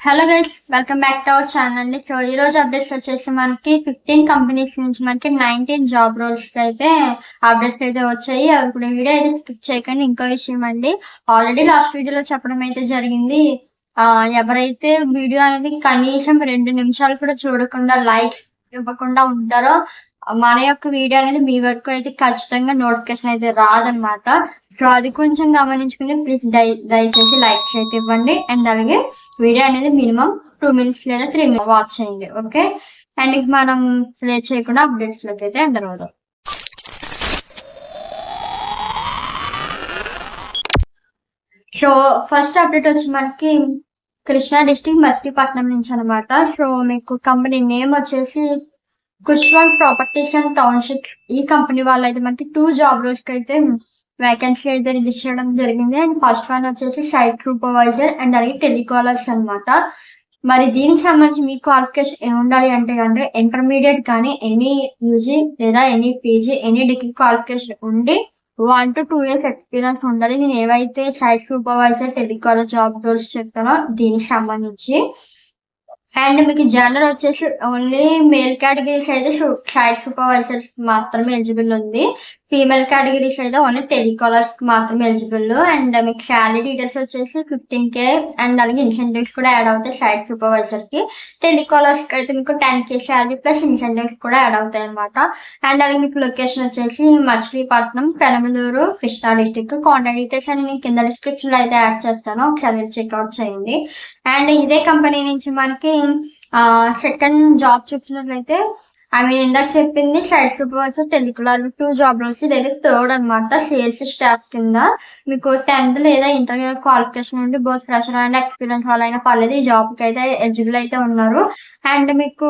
Hello guys, welcome back to our channel అండి. So ఈ రోజు అప్డేట్స్ వచ్చేసి మనకి 15 కంపెనీస్ నుంచి మనకి 19 జాబ్ రోల్స్ అయితే అప్డేట్స్ అయితే వచ్చాయి. ఇప్పుడు వీడియో అయితే స్కిప్ చేయకండి. ఇంకో విషయం అండి, ఆల్రెడీ లాస్ట్ వీడియోలో చెప్పడం అయితే జరిగింది. ఎవరైతే వీడియో అనేది కనీసం 2 నిమిషాలు కూడా చూడకుండా లైక్స్ ఇవ్వకుండా ఉంటారో మన యొక్క వీడియో అనేది మీ వరకు అయితే ఖచ్చితంగా నోటిఫికేషన్ అయితే రాదనమాట. సో అది కొంచెం గమనించుకుని ప్లీజ్ దయచేసి లైక్స్ అయితే ఇవ్వండి. అండ్ అలాగే వీడియో అనేది మినిమం 2 minutes లేదా 3 minutes వాచ్ చేయండి. ఓకే, అండ్ ఇక మనం లేట్ చేయకుండా అప్డేట్స్ లోకి అయితే ఎంటర్ అవుదాం. సో ఫస్ట్ అప్డేట్ వచ్చి మనకి కృష్ణా డిస్ట్రిక్ట్ మచిలీపట్నం నుంచి అనమాట. సో మీకు కంపెనీ నేమ్ వచ్చేసి కుష్వాల్ ప్రాపర్టీస్ అండ్ టౌన్షిప్స్. ఈ కంపెనీ వాళ్ళు అయితే మనకి 2 జాబ్ రోల్స్ కి అయితే వేకెన్సీ అయితే రిజిస్టర్ చేయడం జరిగింది. అండ్ ఫస్ట్ వన్ వచ్చేసి సైట్ సూపర్వైజర్ అండ్ అలాగే టెలికాలర్స్ అనమాట. మరి దీనికి సంబంధించి మీ క్వాలిఫికేషన్ ఏమి ఉండాలి అంటే ఇంటర్మీడియట్ కానీ ఎనీ యూజీ లేదా any PG any degree qualification ఉండి 1 to 2 years ఎక్స్పీరియన్స్ ఉండాలి. నేను ఏవైతే site supervisor telecaller job roles చెప్పానో దీనికి సంబంధించి. అండ్ మీకు జనరల్ వచ్చేసి ఓన్లీ మేల్ కేటగిరీస్ అయితే సైట్ సూపర్వైజర్స్ మాత్రమే ఎలిజిబుల్ ఉంది. ఫీమేల్ కేటగిరీస్ అయితే ఓన్లీ టెలికాలర్స్ మాత్రమే ఎలిజిబుల్. అండ్ మీకు శాలరీ డీటెయిల్స్ వచ్చేసి 15K అండ్ అలాగే ఇన్సెంటివ్స్ కూడా యాడ్ అవుతాయి. సైట్ సూపర్వైజర్ కి, టెలికాలర్స్ కి అయితే మీకు 10K శాలరీ ప్లస్ ఇన్సెంటివ్స్ కూడా యాడ్ అవుతాయి అనమాట. అండ్ అలాగే మీకు లొకేషన్ వచ్చేసి Machilipatnam, Penamaluru, Krishna district. Contact details అని నేను కింద డిస్క్రిప్షన్ లో అయితే యాడ్ చేస్తాను, ఒకసారి చెక్అవుట్ చేయండి. అండ్ ఇదే కంపెనీ నుంచి మనకి సెకండ్ జాబ్ చూసినట్లయితే ఇందాక చెప్పింది site supervisor telecaller 2 job roles. ఇదైతే థర్డ్ అనమాట. సేల్స్ స్టాఫ్ కింద మీకు 10th లేదా ఇంటర్వ్యూ క్వాలిఫికేషన్ నుండి బోత్ ఫ్రెషర్ అండ్ ఎక్స్పీరియన్స్ వాళ్ళైనా పర్లేదు ఈ జాబ్ కి అయితే ఎలిజిబుల్ అయితే ఉన్నారు. అండ్ మీకు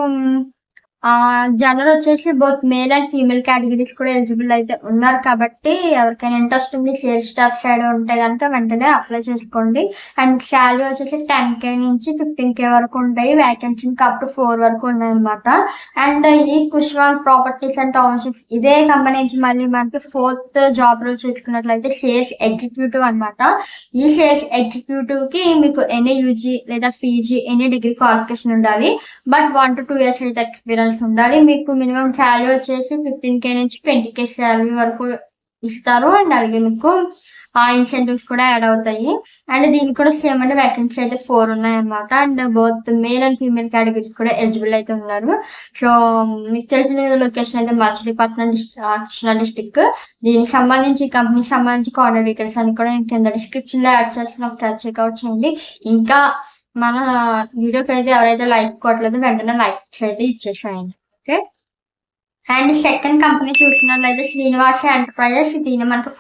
జనరల్ వచ్చేసి both male and female categories కూడా ఎలిజిబుల్ అయితే ఉన్నారు. కాబట్టి ఎవరికైనా ఇంట్రెస్ట్ ఉంది సేల్స్ స్టాఫ్ సైడ్ ఉంటే కనుక వెంటనే అప్లై చేసుకోండి. అండ్ శాలరీ వచ్చేసి 10K నుంచి 15K వరకు ఉంటాయి. వేకెన్సీ అప్ టు 4 వరకు ఉన్నాయి అనమాట. అండ్ ఈ కుష్వాల్ ప్రాపర్టీస్ అండ్ టౌన్షిప్ ఇదే కంపెనీ నుంచి మళ్ళీ మనకి 4th జాబ్ రోల్ చూసుకున్నట్లయితే సేల్స్ ఎగ్జిక్యూటివ్ అనమాట. ఈ సేల్స్ ఎగ్జిక్యూటివ్ కి మీకు ఎనీ యూజీ లేదా పీజీ ఎనీ డిగ్రీ క్వాలిఫికేషన్ ఉండాలి. బట్ 1 to 2 years అయితే ఎక్స్పీరియన్స్ ఉండాలి. మీకు మినిమం శాలరీ వచ్చేసి 15K నుంచి 20K శాలరీ వరకు ఇస్తారు. అండ్ అలాగే మీకు ఇన్సెంటివ్స్ కూడా యాడ్ అవుతాయి. అండ్ దీనికి కూడా సేమ్ అంటే వేకెన్సీ అయితే 4 ఉన్నాయి అనమాట. And both male and female categories కూడా ఎలిజిబుల్ అయితే ఉన్నారు. సో మీకు తెలిసిన లొకేషన్ అయితే మచిలీపట్నం కృష్ణా డిస్టిక్. దీనికి సంబంధించి కంపెనీకి సంబంధించి కాంటాక్ట్ డీటెయిల్స్ అని కూడా నేను కింద డిస్క్రిప్షన్ లో యాడ్ చేస్తాను, ఒకసారి చెక్అవుట్ చేయండి. ఇంకా మన వీడియోకి అయితే ఎవరైతే లైక్ కొట్టలేదు వెంటనే లైక్స్ అయితే ఇచ్చేసాయండి. ఓకే, అండ్ సెకండ్ కంపెనీ చూసినట్లయితే శ్రీనివాస ఎంటర్ప్రైజెస్. దీని మనకి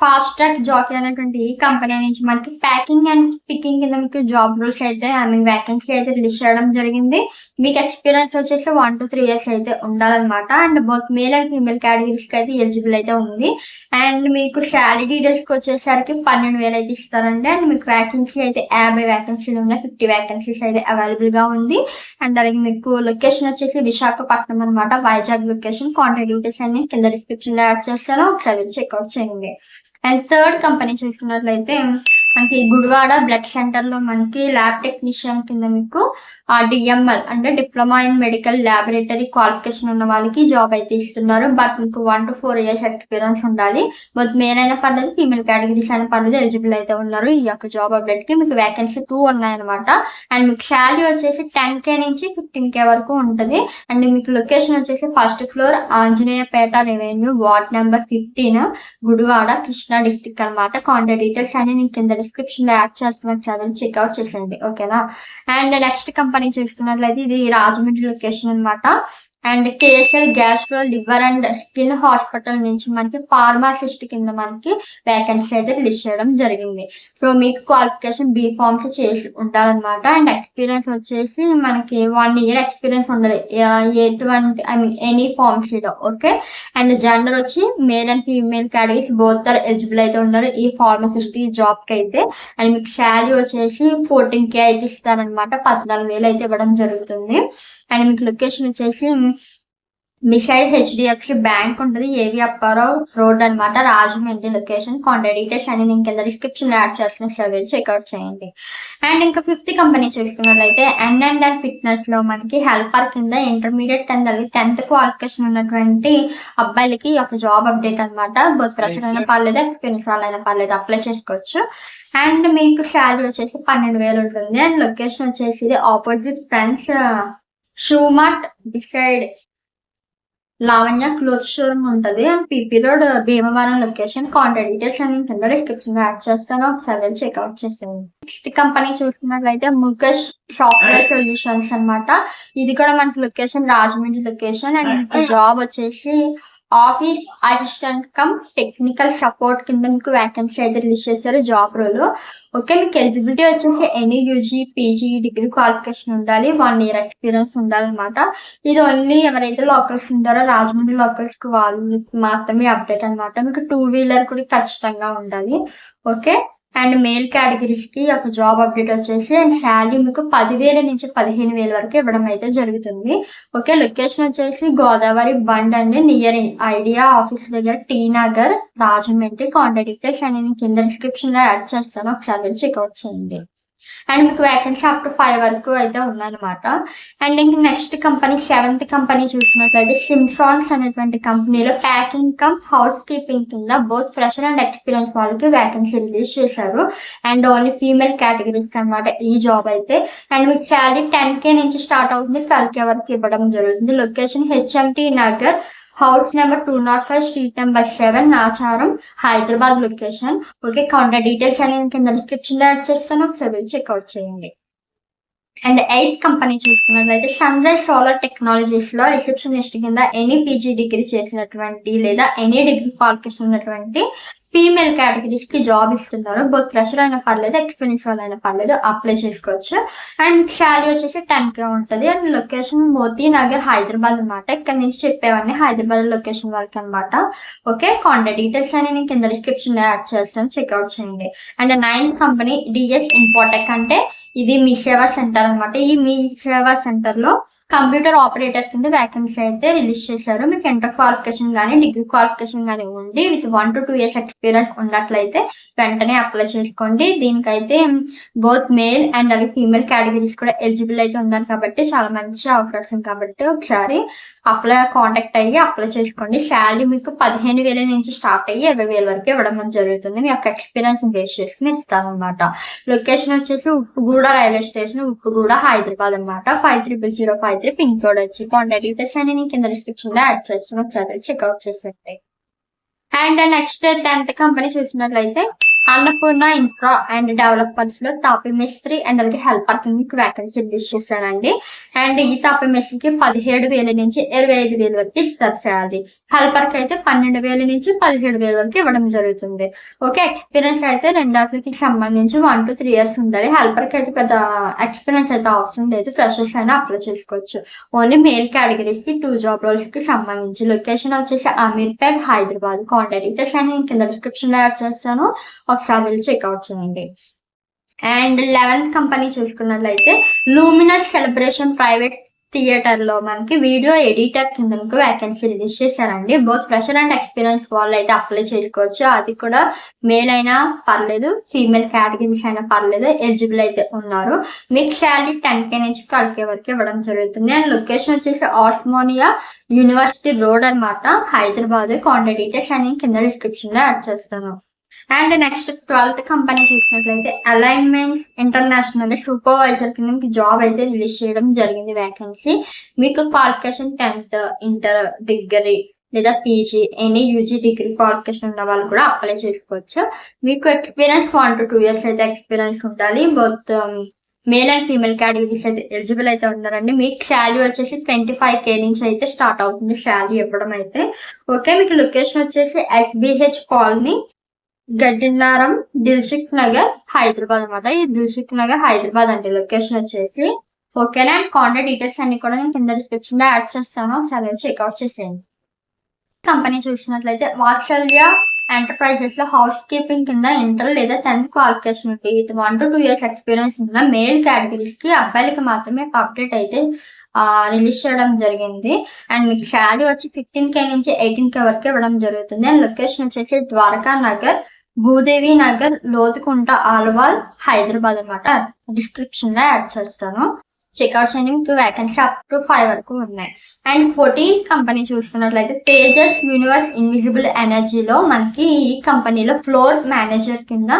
ఫాస్ట్ ట్రాక్ జాకీ అనేటువంటి ఈ కంపెనీ నుంచి మనకి ప్యాకింగ్ అండ్ పికింగ్ కింద మీకు జాబ్ రోల్స్ అయితే వేకెన్సీ అయితే రిలీజ్ చేయడం జరిగింది. మీకు ఎక్స్పీరియన్స్ వచ్చేసి 1 to 3 years అయితే ఉండాలన్నమాట. And both male and female categories కి అయితే ఎలిజిబుల్ అయితే ఉంది. అండ్ మీకు శాలరీ డీటెయిల్స్ కి వచ్చేసరికి 12,000 అయితే ఇస్తారండి. అండ్ మీకు వేకెన్సీ అయితే 50 వేకెన్సీలు ఉన్నాయి. 50 వేకెన్సీస్ అయితే అవైలబుల్ గా ఉంది. అండ్ అలాగే మీకు లొకేషన్ వచ్చేసి విశాఖపట్నం అనమాట, వైజాగ్ లొకేషన్. కాంటాక్ట్ డీటెయిల్స్ అన్ని కింద డిస్క్రిప్షన్ లో యాడ్ చేస్తాను, ఒకసారి చెక్అవుట్ చేయండి. అండ్ థర్డ్ కంపెనీ చూసినట్లయితే మనకి గుడివాడ బ్లడ్ సెంటర్ లో మనకి ల్యాబ్ టెక్నీషియన్ కింద మీకు డిఎంఎల్ అంటే diploma in medical laboratory qualification ఉన్న వాళ్ళకి జాబ్ అయితే ఇస్తున్నారు. బట్ మీకు 1 to 4 years ఎక్స్పీరియన్స్ ఉండాలి. బట్ మేల్ అయినా పర్లేదు ఫీమేల్ కేటగిరీస్ అయినా పర్లేదు ఎలిజిబుల్ అయితే ఉన్నారు. ఈ యొక్క జాబ్ అప్డేట్ కి మీకు వేకెన్సీ 2 ఉన్నాయన్నమాట. అండ్ మీకు శాలరీ వచ్చేసి 10K నుంచి 15K వరకు ఉంటుంది. అండ్ మీకు లొకేషన్ వచ్చేసి first floor Anjaneyapeta revenue ward number 15 Gudivada Krishna district అనమాట. కాంటాక్ట్ డీటెయిల్స్ అన్ని నేను కింద డిస్క్రిప్షన్ లో యాడ్ చేస్తున్నాను, చదివి చెక్అవుట్ చేసేయండి. ఓకేనా. అండ్ నెక్స్ట్ కంపెనీ చూస్తున్నట్లయితే ఇది రాజమండ్రి లొకేషన్ అనమాట. And KSL gastro liver and skin hospital నుంచి మనకి ఫార్మాసిస్ట్ కింద మనకి వేకెన్సీ అయితే రిలీజ్ చేయడం జరిగింది. సో మీకు క్వాలిఫికేషన్ B.Pharm చేసి ఉండాలన్నమాట. అండ్ ఎక్స్పీరియన్స్ వచ్చేసి మనకి 1 year ఎక్స్పీరియన్స్ ఉండాలి ఎటువంటి ఎనీ ఫార్మసీలో. ఓకే, అండ్ జెండర్ వచ్చి male and female categories both are eligible అయితే ఉన్నారు ఈ ఫార్మసిస్ట్ జాబ్ కి అయితే. అండ్ మీకు శాలరీ వచ్చేసి 14K అయితే ఇస్తారనమాట. 14,000 అయితే ఇవ్వడం జరుగుతుంది. అండ్ మీకు లొకేషన్ వచ్చేసి మీ సైడ్ హెచ్డిఎఫ్సి బ్యాంక్ ఉంటుంది, ఏవి అప్పారావు రోడ్ అనమాట, రాజమండ్రి లొకేషన్. కాంటాక్ట్ డీటెయిల్స్ అని నేను కింద డిస్క్రిప్షన్ యాడ్ చేసిన సర్వే చెక్అవుట్ చేయండి. అండ్ ఇంకా 5th కంపెనీ చూసుకున్నట్లయితే అండ్ ఫిట్నెస్ లో మనకి హెల్పర్ కింద ఇంటర్మీడియట్ అండ్ అలాగే 10th క్వాలిఫికేషన్ ఉన్నటువంటి అబ్బాయిలకి ఒక జాబ్ అప్డేట్ అనమాట. బోత్ ఫ్రెషర్ అయినా పర్లేదు, ఎక్స్పీరియన్స్ వాళ్ళైనా పర్లేదు, అప్లై చేసుకోవచ్చు. అండ్ మీకు శాలరీ వచ్చేసి 12,000 ఉంటుంది. అండ్ లొకేషన్ వచ్చేసి ఇది opposite friends shoe mart beside Lavanya cloth showroom ఉంటుంది. And PP road Bhimavaram location. Contact details అని కింద డిస్క్రిప్షన్ లో యాడ్ చేస్తాను, ఒకసారి చెక్అవుట్ చేసేయండి. నెక్స్ట్ కంపెనీ చూసుకున్నట్లయితే ముఖేష్ సాఫ్ట్వేర్ సొల్యూషన్స్ అన్నమాట. ఇది కూడా మనకి లొకేషన్ రాజమండ్రి లొకేషన్. అండ్ మీకు జాబ్ వచ్చేసి office assistant cum technical support కింద మీకు వేకెన్సీ అయితే రిలీజ్ చేశారు, జాబ్ రోల్. ఓకే, మీకు ఎలిజిబిలిటీ వచ్చేసి any UG PG degree qualification ఉండాలి, 1 year ఎక్స్పీరియన్స్ ఉండాలన్నమాట. ఇది ఓన్లీ ఎవరైతే లోకల్స్ ఉంటారో రాజమండ్రి లోకల్స్ కి వాళ్ళు మాత్రమే అప్డేట్ అనమాట. మీకు 2-wheeler కూడా ఖచ్చితంగా ఉండాలి. ఓకే, అండ్ మేల్ కేటగిరీస్ కి ఒక జాబ్ అప్డేట్ వచ్చేసి అండ్ శాలరీ మీకు 10,000 నుంచి 15,000 వరకు ఇవ్వడం అయితే జరుగుతుంది. ఓకే, లొకేషన్ వచ్చేసి గోదావరి బండ్ అండి, నియర్ ఐడియా ఆఫీస్ దగ్గర, T Nagar, Rajahmundry. Contact details అని కింద డిస్క్రిప్షన్ లో యాడ్ చేస్తాను, ఒకసారి చెక్అవుట్ చేయండి. అండ్ మీకు వేకెన్సీ అప్ టు 5 వరకు అయితే ఉందన్నమాట. అండ్ ఇంక నెక్స్ట్ కంపెనీ 7th కంపెనీ చూసినట్లయితే సిమ్సాన్స్ అనేటువంటి కంపెనీలో ప్యాకింగ్ కమ్ హౌస్ కీపింగ్ కింద బోత్ ఫ్రెషర్ అండ్ ఎక్స్పీరియన్స్ వాళ్ళకి వేకెన్సీ రిలీజ్ చేశారు. అండ్ ఓన్లీ ఫీమేల్ కేటగిరీస్ అనమాట ఈ జాబ్ అయితే. అండ్ మీకు శాలరీ 10K నుంచి స్టార్ట్ అవుతుంది, 12K వరకు ఇవ్వడం జరుగుతుంది. Location HMT Nagar, house number 205, street number 7, Nacharam, Hyderabad location. Okay, contact details అనేది కింద డిస్క్రిప్షన్ లో యాడ్ చేస్తాను, ఒకసారి చెక్అవుట్ చేయండి. అండ్ 8th కంపెనీ చూసుకున్నట్లయితే సన్ రైజ్ సోలార్ టెక్నాలజీస్ లో రిసెప్షనిస్ట్ కింద ఎనీ పీజీ డిగ్రీ చేసినటువంటి లేదా ఎనీ డిగ్రీ క్వాలిఫికేషన్ ఉన్నటువంటి ఫీమేల్ కేటగిరీస్ కి జాబ్ ఇస్తున్నారు. బోత్ ఫ్రెషర్ అయినా పర్లేదు, ఎక్స్పీరియన్స్ అయినా పర్లేదు, అప్లై చేసుకోవచ్చు. అండ్ శాలరీ వచ్చేసి 10K ఉంటుంది. అండ్ లొకేషన్ మోతీ నగర్, హైదరాబాద్ అనమాట. ఇక్కడ నుంచి చెప్పేవన్నీ హైదరాబాద్ లొకేషన్ వరకు అనమాట. ఓకే, కాంటాక్ట్ డీటెయిల్స్ అని నేను కింద డిస్క్రిప్షన్ లో యాడ్ చేస్తాను, చెక్అవుట్ చేయండి. And 9th company DS Infotech అంటే ఇది మీ సేవా సెంటర్ అనమాట. ఈ మీ సేవా సెంటర్ లో కంప్యూటర్ ఆపరేటర్ కింద వేకెన్సీ అయితే రిలీజ్ చేశారు. మీకు ఇంటర్ క్వాలిఫికేషన్ కానీ డిగ్రీ క్వాలిఫికేషన్ కానీ ఉండి విత్ 1 to 2 years ఎక్స్పీరియన్స్ ఉన్నట్లయితే వెంటనే అప్లై చేసుకోండి. దీనికైతే బోత్ మేల్ అండ్ అలాగే ఫీమేల్ కేటగిరీస్ కూడా ఎలిజిబుల్ అయితే ఉన్నారు కాబట్టి చాలా మంచి అవకాశం. కాబట్టి ఒకసారి కాంటాక్ట్ అయ్యి అప్లై చేసుకోండి. శాలరీ మీకు 15,000 నుంచి స్టార్ట్ అయ్యి 20,000 వరకు ఇవ్వడం జరుగుతుంది. మీ యొక్క ఎక్స్పీరియన్స్ బేస్ చేసుకుని ఇస్తానమాట. లొకేషన్ వచ్చేసి ఉప్పుగూడ రైల్వే స్టేషన్, ఉప్పుగూడ, హైదరాబాద్ అనమాట. 530053 పిన్ కోడ్ వచ్చి. కాంటాక్ట్ డీటెయిల్స్ అని నేను కింద డిస్క్రిప్షన్ లో యాడ్ చేస్తాను, ఒకసారి చెక్అవుట్ చేసేయండి. అండ్ నెక్స్ట్ 10th కంపెనీ చూసినట్లయితే అన్నపూర్ణ ఇన్ఫ్రా అండ్ డెవలపర్స్ లో తాపీ మేస్త్రి అండ్ అలాగే హెల్పర్ కింద వేకెన్సీ రిలీజ్ చేశానండి. అండ్ ఈ తాపీ మేస్త్రికి 17,000 నుంచి 25,000 వరకు ఇస్తారు శాలరీ. హెల్పర్ కి అయితే 12,000 నుంచి 17,000 వరకు ఇవ్వడం జరుగుతుంది. ఓకే, ఎక్స్పీరియన్స్ అయితే రెండాటికి సంబంధించి 1 to 3 years ఉండాలి. హెల్పర్ కి అయితే పెద్ద ఎక్స్పీరియన్స్ అయితే అవసరం లేదు, ఫ్రెషర్స్ అయినా అప్లై చేసుకోవచ్చు. ఓన్లీ మేల్ కేటగిరీస్ కి 2 జాబ్ రోల్స్ కి సంబంధించి. లొకేషన్ వచ్చేసి అమీర్పేట్, హైదరాబాద్. కాంటాక్ట్ డీటెయిల్స్ అని కింద డిస్క్రిప్షన్ లో యాడ్ చేస్తాను, ఒకసారి వెళ్ళి చెక్అవుట్ చేయండి. అండ్ 11th కంపెనీ చూసుకున్నట్లయితే లూమినస్ సెలబ్రేషన్ ప్రైవేట్ థియేటర్ లో మనకి వీడియో ఎడిటర్ కింద వేకెన్సీ రిలీజ్ చేశారండి. బోత్ ఫ్రెషర్ అండ్ ఎక్స్పీరియన్స్ వాళ్ళు అయితే అప్లై చేసుకోవచ్చు. అది కూడా మేల్ అయినా పర్లేదు, ఫీమేల్ కేటగిరీస్ అయినా పర్లేదు, ఎలిజిబుల్ అయితే ఉన్నారు. మీకు శాలరీ 10K నుంచి 12K వరకు ఇవ్వడం జరుగుతుంది. అండ్ లొకేషన్ వచ్చేసి ఆస్మోనియా యూనివర్సిటీ రోడ్ అనమాట, హైదరాబాద్. కాంటాక్ట్ డీటెయిల్స్ అని కింద డిస్క్రిప్షన్ లో యాడ్ చేస్తాను. అండ్ నెక్స్ట్ 12th కంపెనీ చూసినట్లయితే అలైన్మెంట్స్ ఇంటర్నేషనల్ సూపర్వైజర్ కింద జాబ్ అయితే రిలీజ్ చేయడం జరిగింది వేకెన్సీ. మీకు క్వాలిఫికేషన్ 10th, ఇంటర్, డిగ్రీ లేదా PG, any UG degree qualification ఉన్న వాళ్ళు కూడా అప్లై చేసుకోవచ్చు. మీకు ఎక్స్పీరియన్స్ 1 to 2 years అయితే ఎక్స్పీరియన్స్ ఉండాలి. Both male and female categories అయితే ఎలిజిబుల్ అయితే ఉన్నారండి. మీకు శాలరీ వచ్చేసి 25K నుంచి అయితే స్టార్ట్ అవుతుంది శాలరీ ఇవ్వడం అయితే. ఓకే, మీకు లొకేషన్ వచ్చేసి SBH కాలనీ, గడ్డినారం, దిల్సుఖ్ నగర్, హైదరాబాద్ అనమాట. ఈ దిల్సుఖ్ నగర్ హైదరాబాద్ అండి లొకేషన్ వచ్చేసి. ఓకేనా, అండ్ కాంటాక్ట్ డీటెయిల్స్ అన్ని కూడా నేను కింద డిస్క్రిప్షన్ లో యాడ్ చేస్తాను, ఒకసారి చెక్అవుట్ చేసేయండి. కంపెనీ చూసినట్లయితే వాత్సల్య ఎంటర్ప్రైజెస్ లో హౌస్ కీపింగ్ కింద ఇంటర్ లేదా 10th క్వాలిఫికేషన్ ఉంటే 1 to 2 years ఎక్స్పీరియన్స్ ఉన్న మేల్ కేటగిరీస్ కి అబ్బాయిలకి మాత్రమే అప్డేట్ అయితే రిలీజ్ చేయడం జరిగింది. అండ్ మీకు శాలరీ వచ్చి 15K నుంచి 18K వరకు ఇవ్వడం జరుగుతుంది. అండ్ లొకేషన్ వచ్చేసి ద్వారకా నగర్, భూదేవి నగర్, లోతుకుంట, ఆల్వాల్, హైదరాబాద్ అనమాట. డిస్క్రిప్షన్ లో యాడ్ చేస్తాను, చెక్అవుట్ చేయండి. మీకు వేకెన్సీ అప్ టు 5 వరకు ఉన్నాయి. అండ్ 14th కంపెనీ చూసుకున్నట్లయితే తేజస్ యూనివర్స్ ఇన్విజిబుల్ ఎనర్జీలో మనకి ఈ కంపెనీలో ఫ్లోర్ మేనేజర్ కింద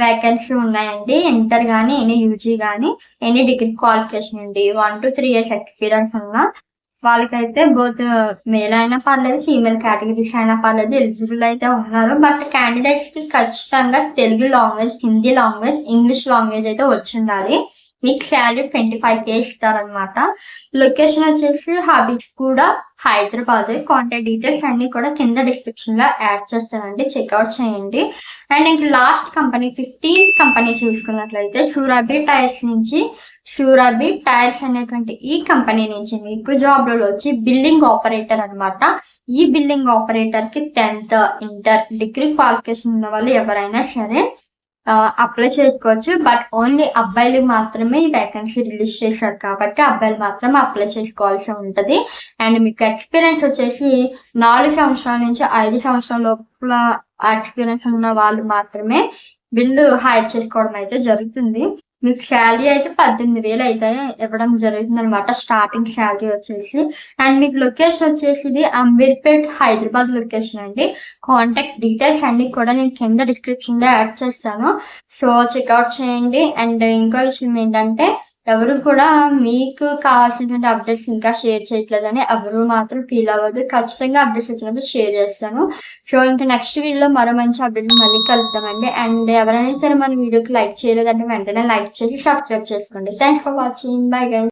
వేకెన్సీ ఉన్నాయండి. ఇంటర్ కానీ ఎనీ యూజీ కానీ ఎనీ డిగ్రీ క్వాలిఫికేషన్ అండి. 1 to 3 years ఎక్స్పీరియన్స్ ఉన్న వాళ్ళకైతే బోత్ మేల్ అయినా పర్లేదు, ఫీమేల్ కేటగిరీస్ అయినా పర్లేదు, ఎలిజిబుల్ అయితే ఉన్నారు. బట్ క్యాండిడేట్స్ కి ఖచ్చితంగా Telugu language, Hindi language, English language అయితే వచ్చి ఉండాలి. మీకు శాలరీ 25K ఇస్తారనమాట. లొకేషన్ వచ్చేసి హబీస్ కూడా హైదరాబాద్. కాంటాక్ట్ డీటెయిల్స్ అన్ని కూడా కింద డిస్క్రిప్షన్ లో యాడ్ చేస్తానండి, చెక్అవుట్ చేయండి. అండ్ ఇంక లాస్ట్ కంపెనీ 15th కంపెనీ చూసుకున్నట్లయితే షూరాబీ టైర్స్ నుంచి, షూరాబీ టైర్స్ అనేటువంటి ఈ కంపెనీ నుంచి మీకు జాబ్ రోల్ వచ్చి బిల్డింగ్ ఆపరేటర్ అనమాట. ఈ బిల్డింగ్ ఆపరేటర్ కి 10th, ఇంటర్, డిగ్రీ క్వాలిఫికేషన్ ఉన్న వాళ్ళు ఎవరైనా సరే అప్లై చేసుకోవచ్చు. బట్ ఓన్లీ అబ్బాయిలు మాత్రమే ఈ వేకెన్సీ రిలీజ్ చేశారు కాబట్టి అబ్బాయిలు మాత్రమే అప్లై చేసుకోవాల్సి ఉంటది. అండ్ మీకు ఎక్స్పీరియన్స్ వచ్చేసి 4 సంవత్సరాల నుంచి 5 సంవత్సరాల లోపల ఎక్స్పీరియన్స్ ఉన్న వాళ్ళు మాత్రమే బిల్లు హైర్ చేసుకోవడం అయితే జరుగుతుంది. మీకు శాలరీ అయితే 18,000 అయితే ఇవ్వడం జరుగుతుంది అనమాట, స్టార్టింగ్ శాలరీ వచ్చేసి. అండ్ మీకు లొకేషన్ వచ్చేసి ఇది అంబీర్పేట్, హైదరాబాద్ లొకేషన్ అండి. కాంటాక్ట్ డీటెయిల్స్ అన్ని కూడా నేను కింద డిస్క్రిప్షన్ లో యాడ్ చేస్తాను, సో చెక్అవుట్ చేయండి. అండ్ ఇంకో విషయం ఏంటంటే ఎవరు కూడా మీకు కావాల్సినటువంటి అప్డేట్స్ ఇంకా షేర్ చేయట్లేదని ఎవరు మాత్రం ఫీల్ అవ్వదు. ఖచ్చితంగా అప్డేట్స్ వచ్చినప్పుడు షేర్ చేస్తాను. సో ఇంకా నెక్స్ట్ వీడియోలో మరో మంచి అప్డేట్ మళ్ళీ కలుద్దామండి. అండ్ ఎవరైనా సరే మన వీడియోకి లైక్ చేయలేదంటే వెంటనే లైక్ చేసి సబ్స్క్రైబ్ చేసుకోండి. Thanks for watching. Bye guys.